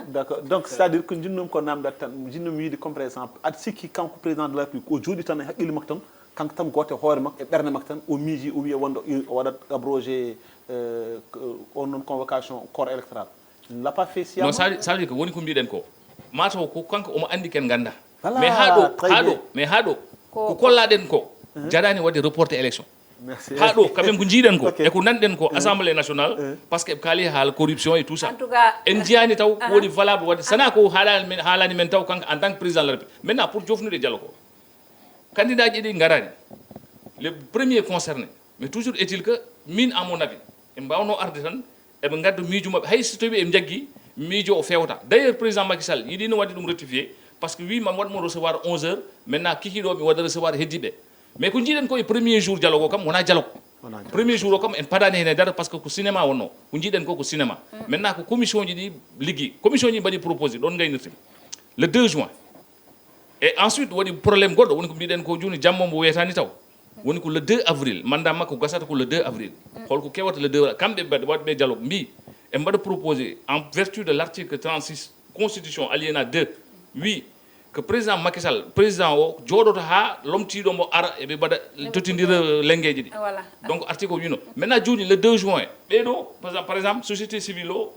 d'accord donc c'est à dire ko jinnomi ko namdat tan jinnomi wiide comme par exemple aɗa sikki kanko président de la république o jooɗi tan e haqqille makko tan kanko tan goto hoore makko e ɓerde makko tan o miiji o wiya wonde o waɗat abrogé on noon convocation corps électoral l'a pas fait sciemment non ça veut dire que woni ko mbiɗen ko mataw ko kanko omo andi ken ganda mais ha ɗo ko kollaɗen ko jarani wadde reporté élection ha ɗo quand même ko jiiɗen ko e ko nanɗen ko assemblée nationale par ce que ɓe kaali haala corruption et tout ça en jiyani taw ko woni valable wadde sana ko haalani men taw kanko en tant que président de la république maintenant pour jofnude dialo ko candidat ji ɗi garani le premier concerné mais toujours est-il que min à mon avis e mbawno arde tan eɓe gadda miijo mabɓe hay so tawi eɓe jaggi miijo o fewta d'ailleurs président Macky Sall yiɗino wadde ɗum rectifié par ce que wi mam waɗmo recevoir 11 heures maintenant kikiɗo mi waɗa recevoir heddiɓe mais ko jiiɗen ko e premier jour dialogue o kam wona dialogue premier jour o kam en paɗani hen e dara par ce que ko cinéma wonno ko jiiɗen ko cinéma maintenant ko commission ji ɗi liggi commission ji mbaɗi proposé ɗon gaynirtimi le 2 juin et ensuite woni probléme goɗɗo woni ko mbiɗen ko joni jammo mbo wiyatani taw woni ko le 2 avril mandat makko gasata ko le 2 avril holko kewata le 2 kamɓe waɗɓe dialogue mbi e mbaɗa proposé en vertu de l'article 36 constitution alinéa 2 wi que président Macky Sall président o jooɗoto ha lomtiɗo mbo ara eɓe mbaɗa tottidira lengueji ɗi donc article wino maintenant joni le 2 juin ɓeɗo par exemple société civile o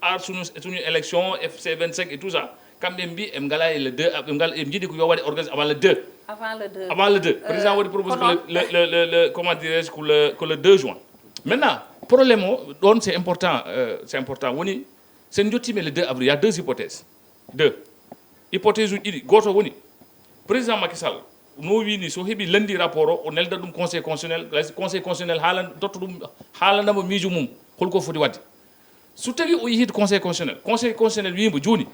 ar sunu élection FC 25 et tout ça kamɓe mbi eɓe ngala le 2 eɓe jiiɗi ko yo waɗe organisé avant le 2 avant le 2 président waɗi proposé le comment dirais-je que le 2 juin maintenant problème o ɗon c'est important woni sen jottime le 2 avril il y a deux hypothèses hypothèse uji ɗiɗi goto woni président Macky Sall no wini so heeɓi landi rapport o nelda ɗum conseil constitutionnel totta ɗum haalanamo miijo mum holko foti wadde so tawi o yehide conseil constitutionnel wimo joni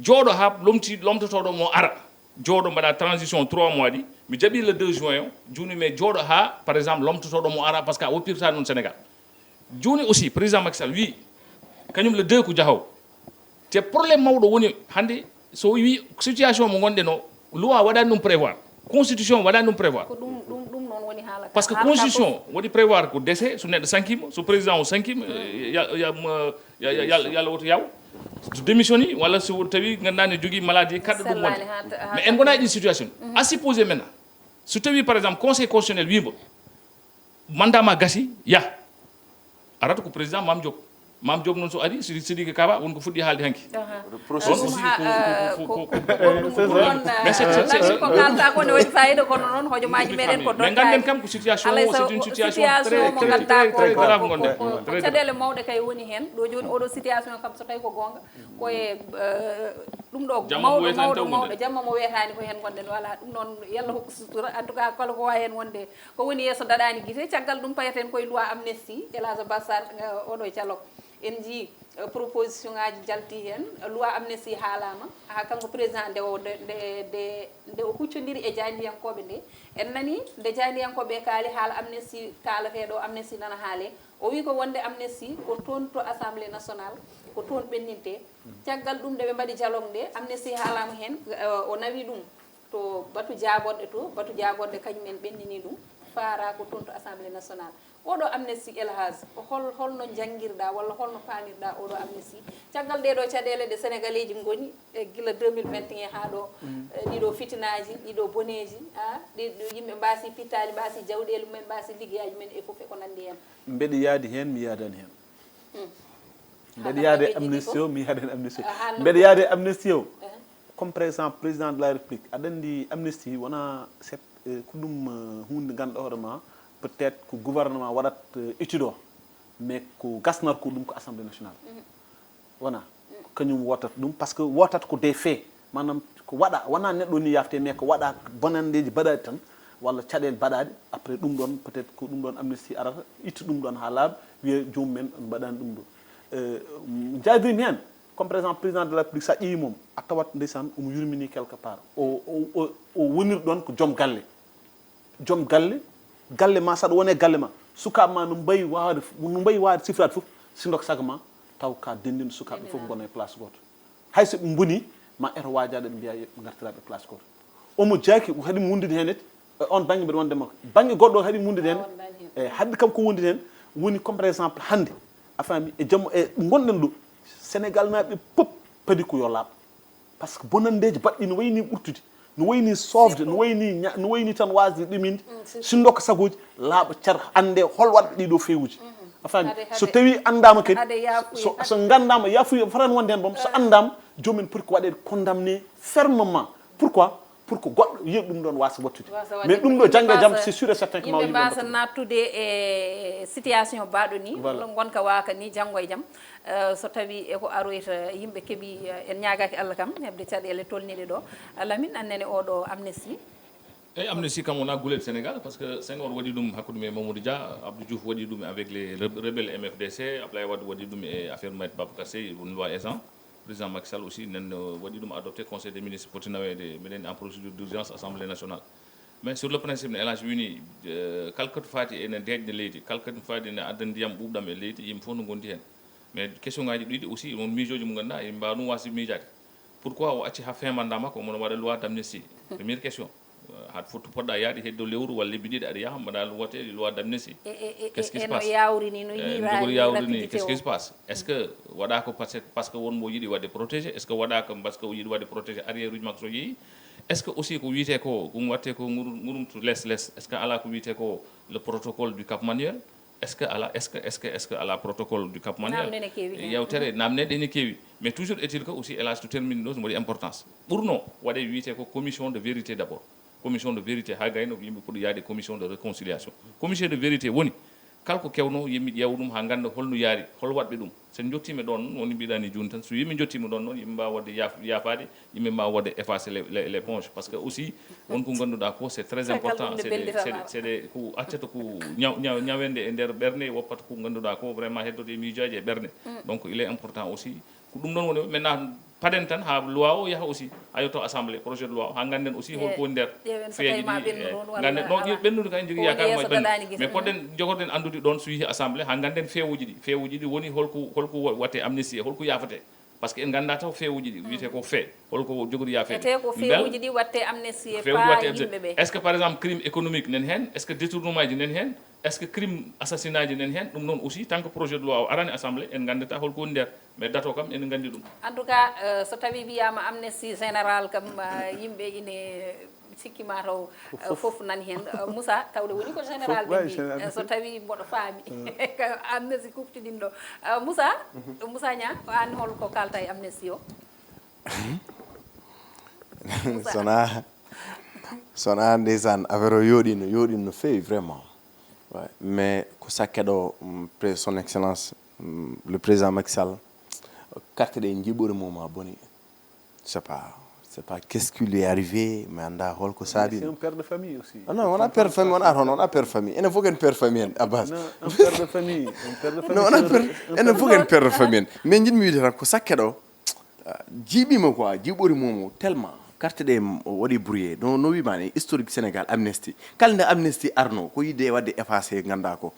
jooɗo ha lomtotoɗo mo ara jooɗo mbaɗa transition 3 mois ɗi mi jaɓi le 2 juin o joni mais jooɗo ha par exemple lomtotoɗo mo ara par ce que a woppirta noon Sénégal joni aussi président Macky Sall wi kañum le 2 ko jahaw te probléme mawɗo woni hande so wi situation mo gonɗen o loi waɗani ɗum prévoir constitution waɗani ɗum prévoir par ce que constitution waɗi prévoir ko décès so neɗɗo sankima so président o sankima yalla woto yaw so démissionni walla so tawi gandani jogui maladie kaɗɗo ɗum wonde mais en gona ɗin situation a supposé maintenant so tawi par exemple conseil constitutionnel wimo mandat ma gasi arata ko président mam jog Mam Diop non so ari Sidiki Kaba wonko fuddi haalde hanki processus ko kalta ko ne waɗi fayida kono noon hojomaji meɗen ko mais ganden kam ko situation o c'est une situation très grave gonde ko caɗele mawɗe kay woni hen ɗo joni oɗo situation kam so tawi ko gonga koye ɗum ɗo mawɗo jamma mo wetani ko hen gonɗen wala ɗum noon yalla hokku sutura en tout cas kala ko wawi hen wonde ko woni yesso daɗani guite caggal ɗum payaten koye loi amnesty Elage Bassar oɗo calok en jii proposition ngaji jalti hen loi amnesty haalama ha kanko président nde o huccodiri e jandiyankoɓe nde en nani nde jandiyankoɓe kaali haala amnesty kaalateɗo amnesty nana haale o wi ko wonde amnesty ko toon to assemblée nationale ko toon ɓenninte caggal ɗum nde ɓe mbaɗi dialogue nde amnesty haalama hen o nawi ɗum to batu jagorɗe kañumen ɓennini ɗum faara ko toon to assemblée nationale oɗo amnesty Elage holno jangguirɗa walla holno paamirɗa oɗo amnesty caggal ɗeɗo caɗele ɗe sénégalais ji goni guila 2021 ha ɗo ɗiɗo fitinaji ɗiɗo boneji yimɓe mbasi pittali mbasi jawɗele mumen mbasi liggueyaji men e foof e ko nandi hen mbeɗa yaadi hen mi yaadani hen mbeɗa yaade amnesty o mi yaada hen amnesty mbeɗa yaade amnesty o comme par exemple président de la république aɗa andi amnesty wona ko ɗum hunde ganduɗa hoorema peut-être ko gouvernement waɗat étude o mais ko gasnar ko ɗum ko assemblée nationale wona kañum wotat ɗum par ce que wotat ko des faits manam ko waɗa wona neɗɗo ni yafte mais ko waɗa bonandeji baɗaɗi tan walla caɗele baɗaɗe après ɗum ɗon peut être ko ɗum ɗon amnesty arata itta ɗum ɗon ha laaɓa wiya jomumen on mbaɗani ɗum ɗo jadirimi hen comme par exemple président de la république sa ƴeewi mom a tawat ndeysan omo yurmini quelque part o wonir ɗon ko joom galle galle ma saɗa wone galle ma sukaɓe ma no mbayi wawde sifrade foof sindok sago ma taw ka dendino sukaɓe foof gona e place goto hayso ɓe boni ma eto wajaɗe ɓe mbiya ɓe gartiraɓe e place goto omo jaaki haɗimo wondide hen on banggue mbiɗa wonde makko banggue goɗɗo haɗimo wondide hen e hadde kam ko wondide hen woni comme par exemple hande a faami e jamma e gonɗen ɗo sénégal naɓe pop paadi ko yo laaɓ par ce que bonandeji baɗɗi no wayni ɓurtude no wayni sofde no wayni tan wasde ɗuminde sindokka sagoji laaɓa car ande hol waɗɓe ɗiɗo fewuji a faami so tawi andama kadi so gandama yafuya fotani wonde hen boom so andama jomumen pour que waɗede condamné fermement pourquoi pour que goɗɗo yiya ɗum ɗon wasa wattude mais ɗum ɗo jangga jaam c'est sûr et certain que yimɓe mbasa nattude e situation baɗo ni gonka waka ni janggo e jaam so tawi eko aroyta yimɓe keeɓi en ñagaki Allah kam hebde caɗele tolniɗe ɗo Lamine annene oɗo amnesty eyyi amnesty kam wona guulel Sénégal par ce que Senghor waɗi ɗum hakkude men Mamadou Dia Abdou Diouf waɗi ɗum avec les rebelles MFDC Abdoulaye Wade waɗi ɗum e affaire Maître Babacar Seye loi Ezzan président Macky Sall aussi nen waɗi ɗum adopté conseil des ministres foti nawede meɗen en procédure d'urgence assemblée nationale mais sur le principe ne Elage wini kala kato fati ene deƴƴe leydi kala kato fati ne adda ndiyam ɓuuɓɗam e leydi yimɓe fof no gondi hen mais question ngaji ɗiɗi aussi won miijoji mo ganduɗa yimɓe mbawa ɗum wasi miijade pourquoi o acci ha fin mandat makko omono waɗa loi d'amnesty première question haɗa foto poɗɗa yaade heddo lewru walla lebbi ɗiɗi aɗa yaha mbaɗa wote loi d'amnesty qu'est ce qui se passe jogori yawrini qu'est ce qui se passe est ce que waɗaka par ce que wonmo yiiɗi wadde protégé est ce que waɗaka par ce que o yiiɗi wadde protégé arrière uji makko so yeehi est ce que aussi ko wiyete ko ɗum watte ko ngurum to less est ce que ala ko wiyete ko le protocole du Cap Manuel est ce que ala est ce que ala protocole du Cap Manuel yewtere namneɗe ene keewi mais toujours est il que aussi Elage to termine ɗo so mbaɗi importance ɓurno waɗe wiyete ko commission de vérité d' abord commission de vérité ha gayno yimɓe poɗo yaade commission de réconciliation commission de vérité woni kala ko kewno yimɓe ƴeewa ɗum ha ganda holno yaari hol waɗɓe ɗum sen jottime ɗon noon woni mbiɗani joni tan so yimɓe jottima ɗon noon yimɓe mbawa wadde yafade yimɓe mbawa wadde effacé les ponges par ce que aussi wonko ganduɗa ko c'est très important c'est des ko accata ko ñawende e nder ɓerde woppata ko ganduɗa ko vraiment heddode e miijoji e ɓerde donc il est important aussi ko ɗum ɗon woni maintenant paden tan ha loi o yaha aussi ha yetto assemblée projet de loi ha ganden aussi holko woni nder feeji ɗi ganden non ɓennude kay jogui yakar ma ɓennude mais poɗɗen jogorɗen andude ɗon so yeehi assemblée ha ganden feewuji ɗi woni holko watte amnesty holko yafate par ce que en ganda taw feewuji ɗi wiyete ko fee holko jogori yaafede ko feewuji ɗi watte amnesty yimɓeɓe est ce que par exemple crime économique nen hen est ce que détournement ji nen hen est ce que crime assassinat ji nen hen ɗum noon aussi tant que projet de loi o arani assemblée en gandata holko woni nder mais dato kam ene gandi ɗum en tout cas so tawi wiyama amnesty général kam yimɓe ine sikki ma taw fof nani hen Moussa tawde woni ko général de so tawi mboɗo faami amnesty kuptiɗin ɗo Moussa Niang an holko kalta e amnesty o sona ndeysaan affaire o yooɗino no feewi vraiment mais ko sakkeɗo son excellence le président Macky Sall carte ɗe jiiɓori mum a boni c'est pas qu'est-ce qui lui est arrivé mais anda holko saabi c'est un père de famille aussi non on a père de famille on a père de famille ene fof ken père de famille en Abbas non un père de famille non on a ene fof ken père de famille mais jiɗmi wiide tan ko sakkeɗo jiiɓima quoi jiiɓori mum tellement carte ɗe waɗi brouillé no wimani historique Sénégal amnesty kala nde amnesty arno ko yidde wadde effacé ganda ko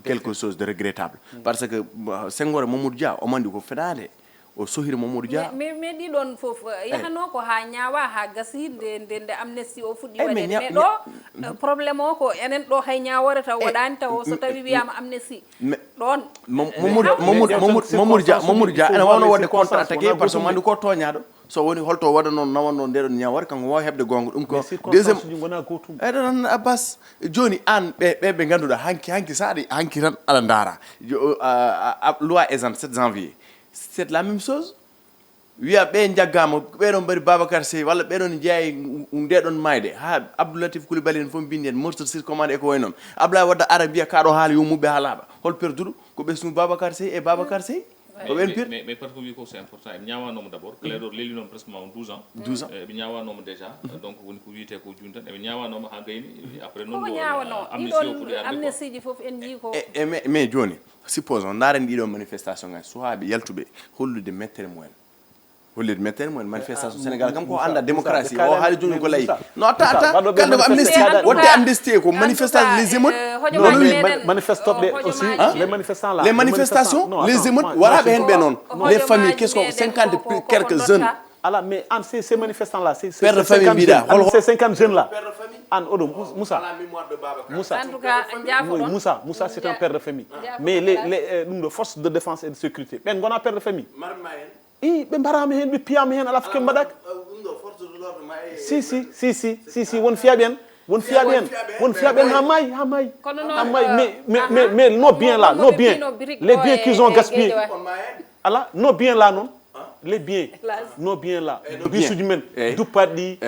quelque chose de regrettable parce que Senghor Mamadou Dia o mandi ko feɗade o sohiri Mamadou Dia mais ɗiɗon fof yahano ko ha ñaawa ha gasi nde amnesty o fuɗɗi waɗede mais ɗo probléme o ko enen ɗo hay ñawore taw waɗani taw so tawi wiyama amnesty ɗon Mamadou Dia ene wawno wadde contre attaqué par ce que mandi ko toñaɗo so woni holto waɗa noon nawanno ndeɗon ñawore kanko wawi heɓde gonga ɗum ko deuxiéme eɗo noon Abbas joni an ɓe ganduɗa hanki saɗa hanki tan aɗa daara loi exempt 7 janvier c'est la même chose wiya ɓe jaggama ɓeɗon mbaɗi Babacar Seye walla ɓeɗon jeeyi ndeɗon mayde ha Abdoulatif Coulibaly en fof bindi en meurtre sur commande e ko way noon Abdoulaye Wade ara mbiya kaɗo haala yo muɓɓe ha laaɓa hol perduɗo ko ɓesnu Babacar Seye e Babacar Seye mais parce que c'est important en ñawanoma d'abord clédor lelinoma presque ma 12 ans ɓe ñawanoma déjà donc woni ko wiyete ko joni tan eɓe ñawanoma ha gayni après noon amnesty ji fof en jii ko mais joni supposons ndaren ɗiɗo manifestation ngaji suhaaɓe yaltuɓe hollude mettere mumen manifestation Sénégal kam ko anda démocratie o haali joni ko layi non attends kande ko amnesty wonde amnesty ko manifestation les émeutes manifestoɓe aussi les manifestants là les manifestations les émeutes voilà ɓe hen ɓe noon les familles qu'est-ce que 50 quelques jeunes ala mais an ces manifestants là c'est père de famille mbiɗa ces 50 jeunes là an oɗo Moussa en tout cas Moussa c'est un père de famille mais les ɗum ɗo force de défense et de sécurité ɓen gona père de famille ɓe mbarama hen ɓe piyama hen ala fof ɓe mbaɗaka si won fiyaɓe en ha maayi mais nos biens là les biens qu'ils ont gaspillés ala nos biens là noon les biens nos biens là bisuji men duppaɗi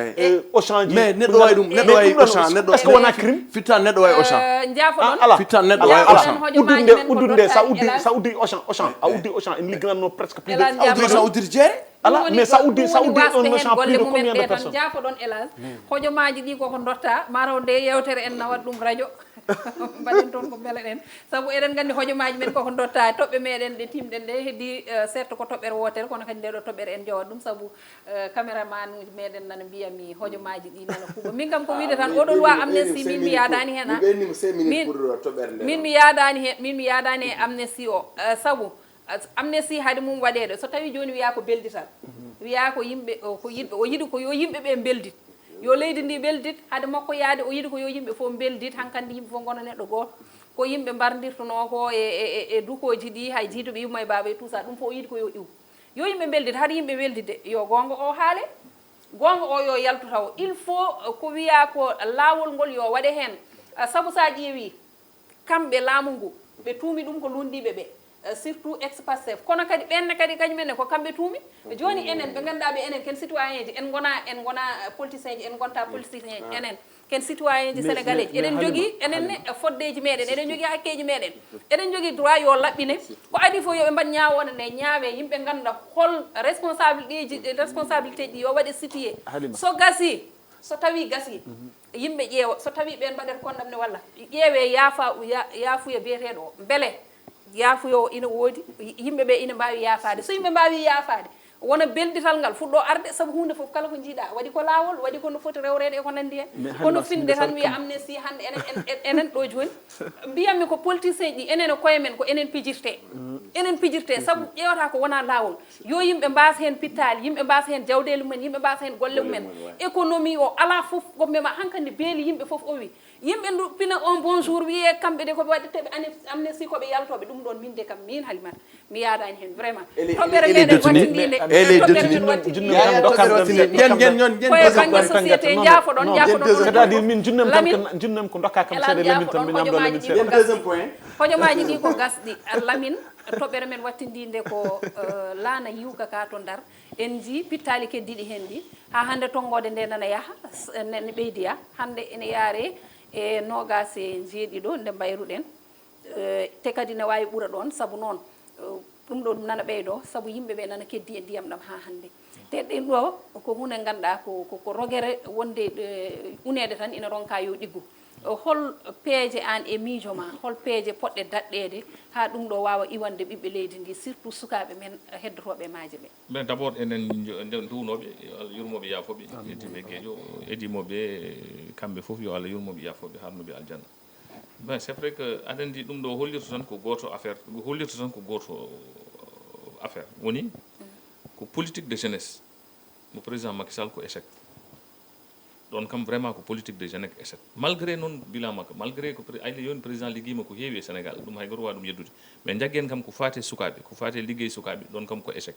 Auchan ji mais neɗɗo wawi ɗum neɗɗo wawi Auchan neɗɗo est ce que wona crime fittan neɗɗo wawi Auchan ala fittan neɗɗo wawi Auchan uddude nde sa uddi Auchan a uddi Auchan en ligganno presque plus de uddiri jeere ala mais ça uddi un Auchan plus de combien de personnes jaafoɗon hélas hojomaji ɗi koko dotta mataw nde yewtere en nawat ɗum radio mbaɗen toon ko beele ɗen saabu eɗen gandi hojomaji men koko dotta toɓɓe meɗen ɗe timɗen ɗe heddi certes ko toɓɓere wotere kono kadi ndeɗo toɓɓere en jowat ɗum saabu caméraman uji meɗen nana mbiyami hojomaji ɗi nana kuuɓa min kam ko wiide tan oɗo loi amnesty min mi yadani hen min mi yadani e amnesty o saabu amnesty haade mum waɗede so tawi joni wiya ko beldital wiya ko yimɓe ko yiɗɓe o yiɗi ko yo yimɓe ɓe beldit yo leydi ndi beldit haade makko yaade o yiɗi ko yo yimɓe fof beldit hankandi yimɓe fof gona neɗɗo goto ko yimɓe mbardirtuno ko e dukoji ɗi hay jiituɓe yumma e baaba e tout ça ɗum fof o yiɗi ko yo iw yo yimɓe beldit haade yimɓe beldide yo gonga o haale gonga o yo yaltu taw il faut ko wiya ko laawol ngol yo waɗe hen saabu sa ƴeewi kamɓe laamu ngu ɓe tuumi ɗum ko lundiɓe ɓe surtout ex-Pastef kono kadi ɓenne kadi kañumenne ko kamɓe tuumi joni enen ɓe ganduɗa ɓe enen ken citoyen ji en gona politicien ji en gonta politicien ji enen ken citoyen ji sénégalais ji eɗen jogui enenne foddeji meɗen eɗen jogui hakkeji meɗen eɗen jogui droit yo laɓɓine ko adi fof yoɓe mbaɗ ñawone nde ñaawe yimɓe ganduɗa hol responsabilité ji yo waɗe situé so gasi so tawi gasi yimɓe ƴeewa so tawi ɓen mbaɗata condamné walla ƴeewe yaafuya biyeteɗo o beele yaafuyo ina woodi yimɓe ɓe ina mbawi yaafade so yimɓe mbawi yaafade wona beldital ngal fuɗɗo arde saabu hunde foof kala ko jiiɗa waɗi ko laawol waɗi ko no foti rewrede e ko nandi hen kono finde tan wiya amnesty hande enen ɗo joni mbiyatmi ko politicien ɗi enen e koye men ko enen pijirte saabu ƴewata ko wona laawol yo yimɓe mbasa hen pittali yimɓe mbasa hen jawdeli mumen yimɓe mbasa hen golle mumen économie o ala foof gombema hankkandi beeli yimɓe foof o wi yimɓe ndu pina on bonjour wiye kamɓe de koɓe waɗi teɓe amnesty koɓe yaltoɓe ɗum ɗon min de kam min Halimata mi yaadani hen vraiment toɓɓere meɗen wattindinde koye banggue société jaafoɗon c'est-à-dire min junnem ko dokka kam seeɗa lamin tan mi ñamɗo lamin seeɗa deuxième point hojomaji ɗi ko gasɗi lamin toɓɓere men wattindinde ko laana yiwka ka to Ndar en ji pittali keddiɗi hen ɗi ha hande tonggode nde nana yaaha ne ɓeydiya hande ene yaare e nogas e jeeɗiɗo nde mbayruɗen te kadi ne wawi ɓuura ɗon saabu noon ɗum ɗo ɗum nana ɓeydo saabu yimɓeɓe nana keddi e ndiyam ɗam ha hande te ɗen ɗo ko hunde ganduɗa ko rogere wonde unede tan ina ronka yo ɗiggu hol peeje an e miijo ma hol peeje poɗɗe daɗɗede ha ɗum ɗo wawa iwande ɓiɓɓe leydi ndi surtout sukaɓe men heddotoɓe maaje ɓe mais d' abord enen duwnoɓe Allah yurmoɓe yaafoɓe heddiɓe gueeƴo hedimoɓe kamɓe foof yo Allah yurmoɓe yaafoɓe harnuɓe aljanna ben c'est vrai que aɗa andi ɗum ɗo hollirta tan ko goto affaire hollirta tan ko goto affaire woni ko politique de jeunesse mo président Macky Sall ko échec ɗon kam vraiment ko politique de jeunesse échec malgré noon bilama ka malgré ko ayde yoni président ligguima ko heewi e Sénégal ɗum hay goto wawi ɗum yeddude mais jaggen kam ko fate sukaɓe ko fate liggey sukaɓe ɗon kam ko échec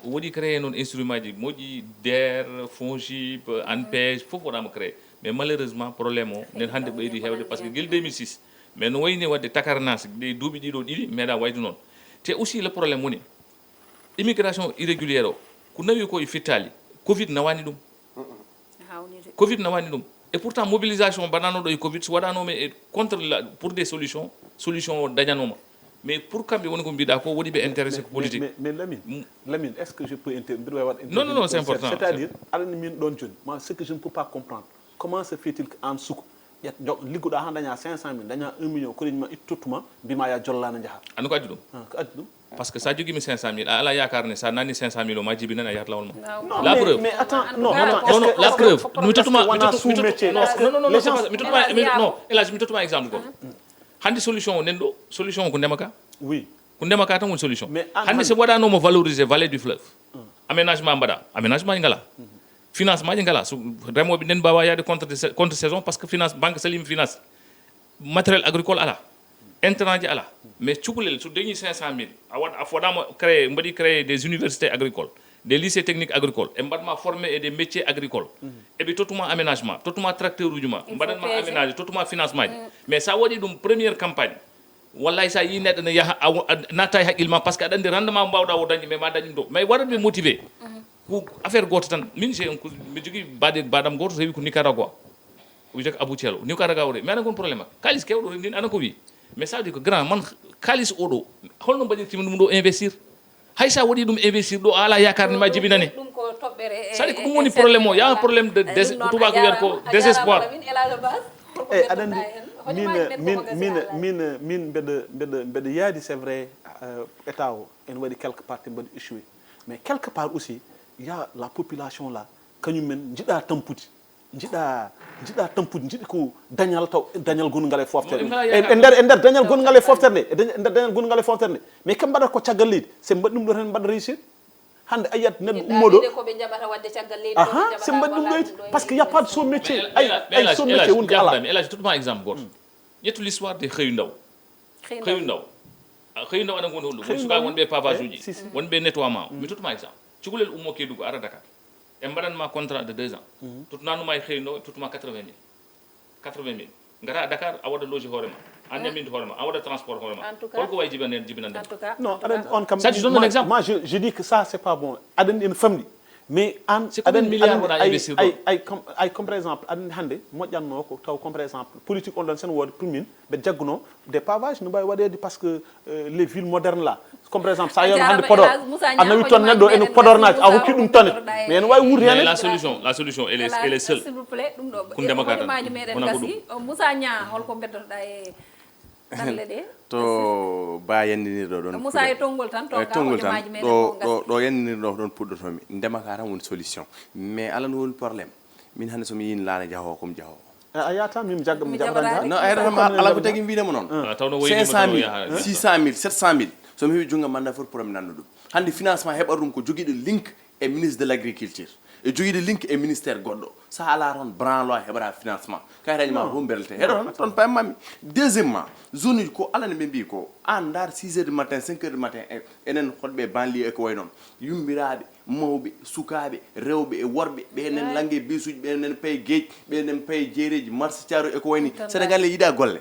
o waɗi créé noon instrument ji moƴƴi DER FONGIP ANPEJ fof waɗama créé mais malheureusement probléme o nden hannde ɓeydi hewde par ce que guel 2006 mais no wayni wadde takarnas ɗe duuɓi ɗiɗo ɗiɗi meeɗa wayde noon te aussi le probléme woni immigration irréguliére o ko nawi ko e fittali covid nawani ɗum covid nawani ɗum et pourtant mobilisation mbaɗanoɗo e covid so waɗanoma e contre pour des solutions o dañanoma mais pour kamɓe woni ko mbiɗa ko woɗi ɓe intéressé ko politique mais Lamine est ce que je peux intervenir non c'est important c'est à dire aɗani min ɗon joni moi ce que je ne peux pas comprendre comment se fait il que an suku liggoɗa han daña 500 000 daña 1 million koɗeñma ittottuma mbima ya jollana jaaha andi ko addi ɗum ko addi ɗum parce que sa joguimi 500 000 a ala yakar ne sa nani 500 000 o ma jibi nana a yiyat lawol ma non, la preuve mais attends non la preuve mi tottuma mi tottuma exemple goto hande solution o nenɗo solution o ko ndemaka oui ko ndemaka tan woni solution hande so waɗanomo valoriser vallée du fleuve aménagement mbaɗa aménagement ji ngala financement ji ngala so remoɓe nden mbawa yaade contre saison par ce que finance banque salimi finance matériel agricole ala intrant ji ala mais cukalel so dañi 500 000 a foɗama créé mbaɗi créé des universités agricoles des lycées techniques agricoles e mbaɗma formé e des métiers agricoles eɓe tottuma aménagement tottuma tracteur uji ma mbaɗanma aménagé tottuma financement ji mais sa waɗi ɗum première campagne wallay sa yi neɗɗo ne yaaha natta e haqqille par ce que aɗa andi rendement mbawɗa o dañi mais ma dañi ɗo mais waɗatɓe motivé ko affaire goto tan min mi jogui baɗam goto rewi ko Nicaragua wiyete ko Abou Thielo Nicaragua o de mais aɗa gon probléme kalis kewɗo ndin aɗa ko wi mais ça veut dire que grand man kalis oɗo holno mbaɗirtima ɗum ɗo investir hay sa waɗi ɗum investir ɗo ala yakarni ma jibinani ça veut dire ko ɗum woni probléme o ya problème de ko tubako wiyata ko désespoir aɗa andi min mbeɗa yaadi c'est vrai état o en waɗi quelque part te mbaɗi échoué mais quelque part aussi ya la population là kañumen jiɗa tampude jiɗa tampude jiɗi ko dañal taw dañal gongal e foftere e nder dañal gongal e foftere nde e nder dañal gongal e foftere nde mais kam mbaɗata ko caggal leydi se mbaɗi ɗum ɗo tan mbaɗa réussir hande a yiyat neɗɗo ummoɗo se mbaɗi ɗum ɗoyti par ce que y a pas de saut métier ay saut métier woni ko ala elage toutuma exemple goto ƴettu l'histoire de xëyu ndaw aɗa goni holɗum woni sukaɓe wonɓe pavage uji wonɓe nettoiement mi tottuma exemple cukalel ummo Kédougou ara Dakar e mbaɗanma contrat de 2 ans tottananuma e xëyu ndaw e tottuma 80 000 ngara Dakar a waɗa loge hoorema a ndeminde hoorema a waɗa transport hoorema holko wawi jibinande non aɗa on kam ça je donne un exemple moi je dis que ça c'est pas bon aɗa en famɗi mais an ay comme par exemple aɗa hande moƴƴanno ko taw comme par exemple politique on ɗon sen wode pour min ɓe jagguno des pavages no mbawi waɗede par ce que les villes modernes là comme par exemple sa yeeno hande Podor a nawi toon neɗɗo ene Podornaji a hokki ɗum tonne mais ene wawi wuurde hen la solution elle est seule s'il vous plaît ɗum ɗo ko ndemaka tan meɗen gasi Moussa Nia holko beddotoɗa e dalle ɗe to ba yandinirɗo ɗon Moussa e tonggol tan ɗo yandinirɗo ɗon puɗɗotomi ndemaka tan woni solution mais ala no woni probléme min hande somi yin laana jahowo comme jahowo a yata min jaɓata non ayatama ala ko tagui mbinemo noon 500 000 600 000 700 000 somi heewi junga manda foti probléme nanno ɗum hande financement heɓat ɗum ko joguiɗo link e ministre de l'agriculture e joguide link e ministère goɗɗo sa ala toon branlo heɓata financement kayitañima fof berelte heɗo toon pammami deuxièmement zone uji ko alane ɓe mbi ko an dar 6 heures du matin 5 heures du matin enen hoɗɓe banlieue e ko way noon yummiraɓe mawɓe sukaɓe rewɓe e worɓe ɓenen langue bisuji ɓenen paye gueej ɓenen paye jeereji marché thiaro e ko wayni sénégal e yiɗa golle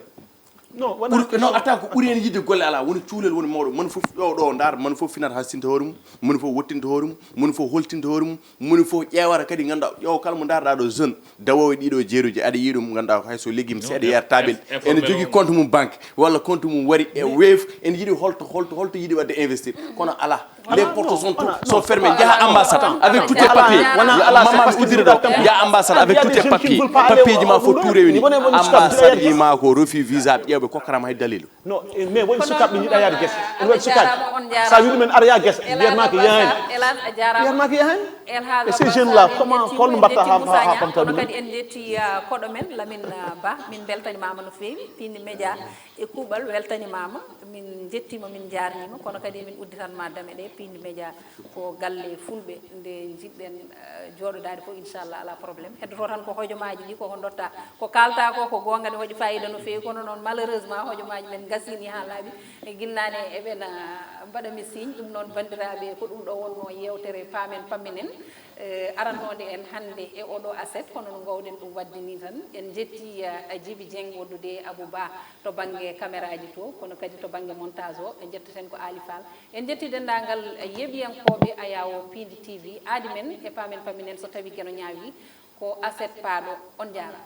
non attends ko ɓuri en yidde golle ala woni cuulel woni mawɗo moni fof ɗo ndaar moni fof finata hastinta hoore mum moni fof wottinta hoore mum moni fof holtinta hoore mum moni fof ƴeewata kadi ganduɗa ƴeew kala mo darɗa ɗo jeune dawowo ɗiɗo jeeruji aɗa yiiɗum ganduɗa ko hayso léguime si aɗa yeer taɓel ene jogui compte mum banque walla compte mum wari e wave ene yiiɗi holto yiiɗi wadde investir kono ala les portes sont fermées jaha ambassade avec tous tes papiers maman uddira ɗo jaha ambassade avec tous tes papiers papier ji ma fof tout réuni ambassade ima ko refus visa ƴeewɓe kokkarama hay dalilu non mais woni sukaɓe yiɗa yaade guese ene waɗi sukaɓe sa wi ɗumen aɗa yaa guese mbiyatma ko yahani mbiyatma ko yahani et ces jeunes là comment holno mbatta ha pamta ɗum kadi en jetti koɗo men Lamine Ba min beltanimama no fewi Piindi média e kuuɓal weltanimama min jettima min jarnima kono kadi min udditanma dame ɗe Piindi média ko galle fulɓe nde jiɗɗen joɗodade fof inchallah ala probléme heddoto tan ko hojomaji ɗi koko dotta ko kalta ko gonga ne waɗi fayida no fewi kono noon malheureusement hojomaji men gasini ha laaɓi e guilnane eɓen mbaɗami signe ɗum noon bandiraɓe ko ɗum ɗo wonno yewtere Paamen Pamminen arannode en hande e oɗo aset kono no gowɗen ɗum wadde ni tan en jetti Djiby Dieng woddude Abouba to banggue caméra ji to kono kadi to banggue montage o en jetteten ko Ali Fall en jetti dendagal yeɓiyankoɓe ayawo Piindi TV aadi men e Paamen Pamminen so tawi gueno ñaawi ko aset paaɗo on jarama